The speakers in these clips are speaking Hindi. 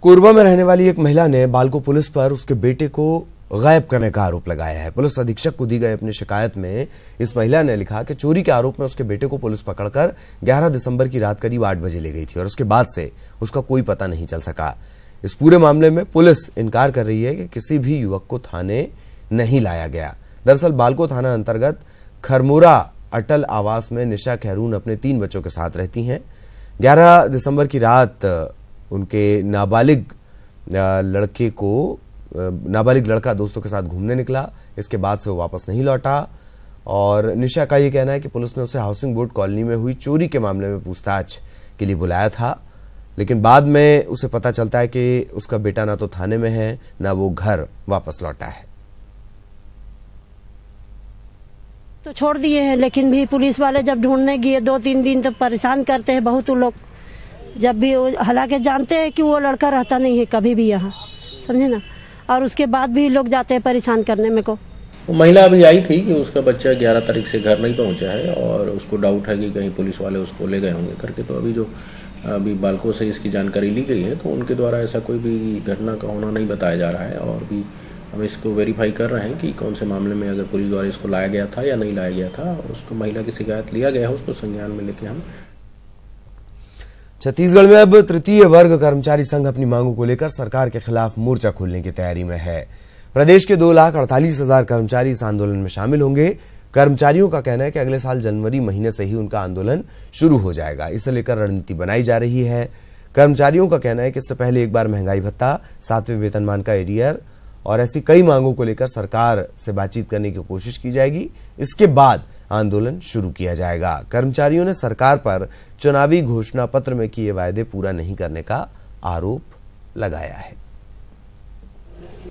कोरबा में रहने वाली एक महिला ने बालको पुलिस पर उसके बेटे को गायब करने का आरोप लगाया है। पुलिस अधीक्षक को दी गई अपनी शिकायत में इस महिला ने लिखा कि चोरी के आरोप में उसके बेटे को पुलिस पकड़कर 11 दिसंबर की रात करीब 8 बजे ले गई थी और उसके बाद से उसका कोई पता नहीं चल सका। इस पूरे मामले में पुलिस इनकार कर रही है कि किसी भी युवक को थाने नहीं लाया गया। दरअसल बालको थाना अंतर्गत खरमोरा अटल आवास में निशा खैरून अपने 3 बच्चों के साथ रहती हैं। 11 दिसंबर की रात उनके नाबालिग लड़का दोस्तों के साथ घूमने निकला। इसके बाद से वो वापस नहीं लौटा और निशा का ये कहना है कि पुलिस ने उसे हाउसिंग बोर्ड कॉलोनी में हुई चोरी के मामले में पूछताछ के लिए बुलाया था, लेकिन बाद में उसे पता चलता है कि उसका बेटा ना तो थाने में है ना वो घर वापस लौटा है। तो छोड़ दिए हैं, लेकिन भी पुलिस वाले जब ढूंढने गए 2-3 दिन तो परेशान करते हैं बहुत लोग। जब भी हालांकि जानते हैं कि वो लड़का रहता नहीं है कभी भी यहाँ, समझे ना, और उसके बाद भी लोग जाते हैं परेशान करने में को। वो महिला अभी आई थी कि उसका बच्चा 11 तारीख से घर नहीं पहुंचा है और उसको डाउट है कि कहीं पुलिस वाले उसको ले गए होंगे करके। तो अभी बालकों से इसकी जानकारी ली गई है, तो उनके द्वारा ऐसा कोई भी घटना का होना नहीं बताया जा रहा है और भी हम इसको वेरीफाई कर रहे हैं कि कौन से मामले में अगर पुलिस द्वारा इसको लाया गया था या नहीं लाया गया था। उसको महिला की शिकायत लिया गया है, उसको संज्ञान में लेके हम। छत्तीसगढ़ में अब तृतीय वर्ग कर्मचारी संघ अपनी मांगों को लेकर सरकार के खिलाफ मोर्चा खोलने की तैयारी में है। प्रदेश के 2,48,000 कर्मचारी इस आंदोलन में शामिल होंगे। कर्मचारियों का कहना है कि अगले साल जनवरी महीने से ही उनका आंदोलन शुरू हो जाएगा। इसे लेकर रणनीति बनाई जा रही है। कर्मचारियों का कहना है कि इससे पहले एक बार महंगाई भत्ता, 7वें वेतनमान का एरियर और ऐसी कई मांगों को लेकर सरकार से बातचीत करने की कोशिश की जाएगी। इसके बाद आंदोलन शुरू किया जाएगा। कर्मचारियों ने सरकार पर चुनावी घोषणा पत्र में किए वायदे पूरा नहीं करने का आरोप लगाया है।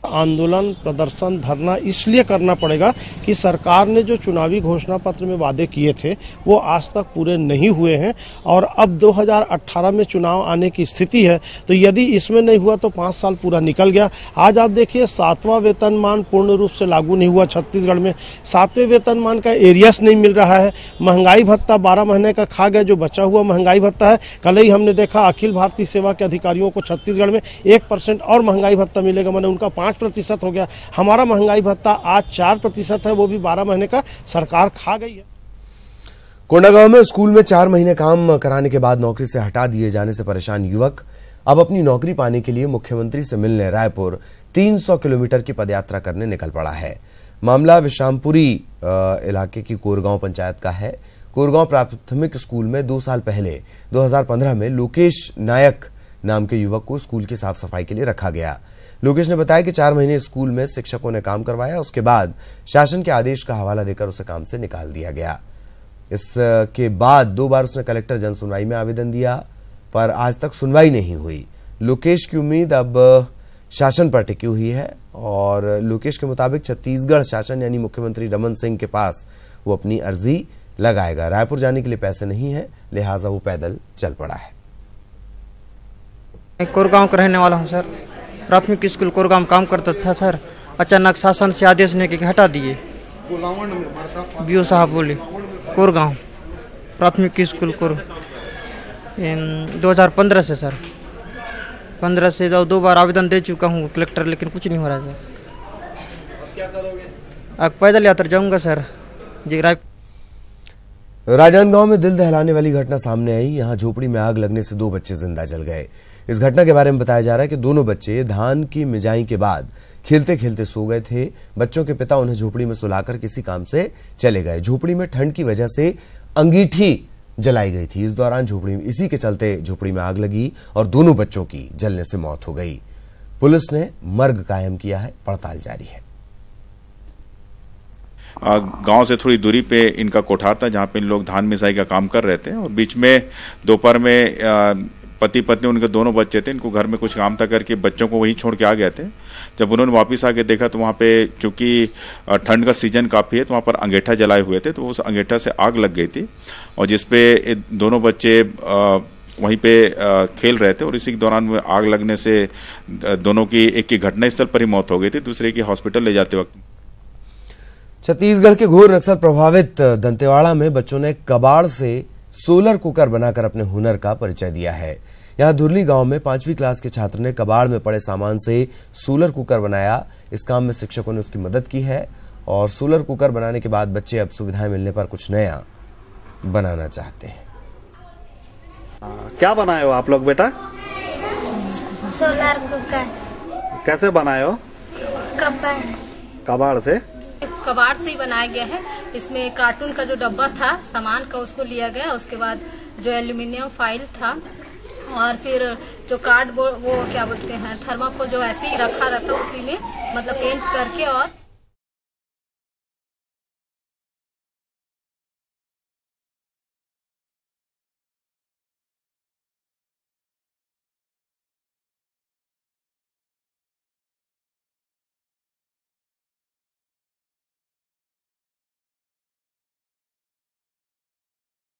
आंदोलन, प्रदर्शन, धरना इसलिए करना पड़ेगा कि सरकार ने जो चुनावी घोषणा पत्र में वादे किए थे वो आज तक पूरे नहीं हुए हैं और अब 2018 में चुनाव आने की स्थिति है। तो यदि इसमें नहीं हुआ तो 5 साल पूरा निकल गया। आज आप देखिए 7वां वेतनमान पूर्ण रूप से लागू नहीं हुआ छत्तीसगढ़ में। 7वें वेतनमान का एरियस नहीं मिल रहा है। महंगाई भत्ता 12 महीने का खा गया, जो बचा हुआ महंगाई भत्ता है। कल ही हमने देखा अखिल भारतीय सेवा के अधिकारियों को छत्तीसगढ़ में 1% और महंगाई भत्ता मिलेगा, मैंने उनका 5% हो गया। हमारा महंगाई भत्ता आज 4% है, वो भी 12 महीने का सरकार खा गई है। कोंडागांव में स्कूल में 4 महीने काम कराने के बाद नौकरी से हटा दिए जाने से परेशान युवक अब अपनी नौकरी पाने के लिए मुख्यमंत्री से मिलने रायपुर 300 किलोमीटर की पदयात्रा करने निकल पड़ा है। मामला विश्रामपुरी इलाके की कोरगांव पंचायत का है। कोरगांव प्राथमिक स्कूल में 2 साल पहले 2015 में लोकेश नायक नाम के युवक को स्कूल की साफ सफाई के लिए रखा गया। लोकेश ने बताया कि 4 महीने स्कूल में शिक्षकों ने काम करवाया, उसके बाद शासन के आदेश का हवाला देकर उसे काम से निकाल दिया गया। इसके बाद 2 बार उसने कलेक्टर जन सुनवाई में आवेदन दिया, पर आज तक सुनवाई नहीं हुई। लोकेश की उम्मीद अब शासन पर टिकी हुई है और लोकेश के मुताबिक छत्तीसगढ़ शासन यानी मुख्यमंत्री रमन सिंह के पास वो अपनी अर्जी लगाएगा। रायपुर जाने के लिए पैसे नहीं है, लिहाजा वो पैदल चल पड़ा है। कोरगांव का रहने वाला हूँ सर। प्राथमिक स्कूल कोरगांव में काम करता था सर। अचानक शासन से आदेश ने कि हटा दिए। बीओ साहब बोले कोरगांव प्राथमिक स्कूल को 2015 से सर। 15 से 2 बार आवेदन दे चुका हूँ कलेक्टर, लेकिन कुछ नहीं हो रहा सर। क्या करोगे? अब पैदल यात्रा जाऊंगा सर। राजनांदगांव में दिल दहलाने वाली घटना सामने आई। यहां झोपड़ी में आग लगने से 2 बच्चे जिंदा जल गए। इस घटना के बारे में बताया जा रहा है कि दोनों बच्चे धान की मिजाई के बाद खेलते खेलते सो गए थे। बच्चों के पिता उन्हें झोपड़ी में सुलाकर किसी काम से चले गए। झोपड़ी में ठंड की वजह से अंगीठी जलाई गई थी। इस दौरान इसी के चलते झोपड़ी में आग लगी और दोनों बच्चों की जलने से मौत हो गई। पुलिस ने मर्ग कायम किया है, पड़ताल जारी है। गांव से थोड़ी दूरी पे इनका कोठार था जहां पे इन लोग धान मिसाई का काम कर रहे थे और बीच में दोपहर में पति पत्नी उनके दोनों बच्चे थे, इनको घर में कुछ काम था करके बच्चों को वहीं छोड़ के आ गए थे। जब उन्होंने वापस आके देखा तो वहाँ पे चूंकि ठंड का सीजन काफ़ी है तो वहाँ पर अंगीठा जलाए हुए थे, तो उस अंगीठा से आग लग गई थी और जिसपे दोनों बच्चे वहीं पे खेल रहे थे और इसी के दौरान आग लगने से दोनों की, एक की घटनास्थल पर ही मौत हो गई थी, दूसरे की हॉस्पिटल ले जाते वक्त। छत्तीसगढ़ के घोर नक्सल प्रभावित दंतेवाड़ा में बच्चों ने कबाड़ से सोलर कुकर बनाकर अपने हुनर का परिचय दिया है। यहाँ धुरली गांव में 5वीं क्लास के छात्र ने कबाड़ में पड़े सामान से सोलर कुकर बनाया। इस काम में शिक्षकों ने उसकी मदद की है और सोलर कुकर बनाने के बाद बच्चे अब सुविधाएं मिलने पर कुछ नया बनाना चाहते हैं। क्या बनाए हो आप लोग बेटा? Solar cooker. कैसे बनाए हो? कबाड़ से ही बनाया गया है। इसमें कार्टून का जो डब्बा था सामान का उसको लिया गया, उसके बाद जो एल्यूमिनियम फाइल था और फिर जो कार्डबोर्ड वो क्या बोलते हैं थर्माकोल जो ऐसे ही रखा रहता उसी में मतलब पेंट करके और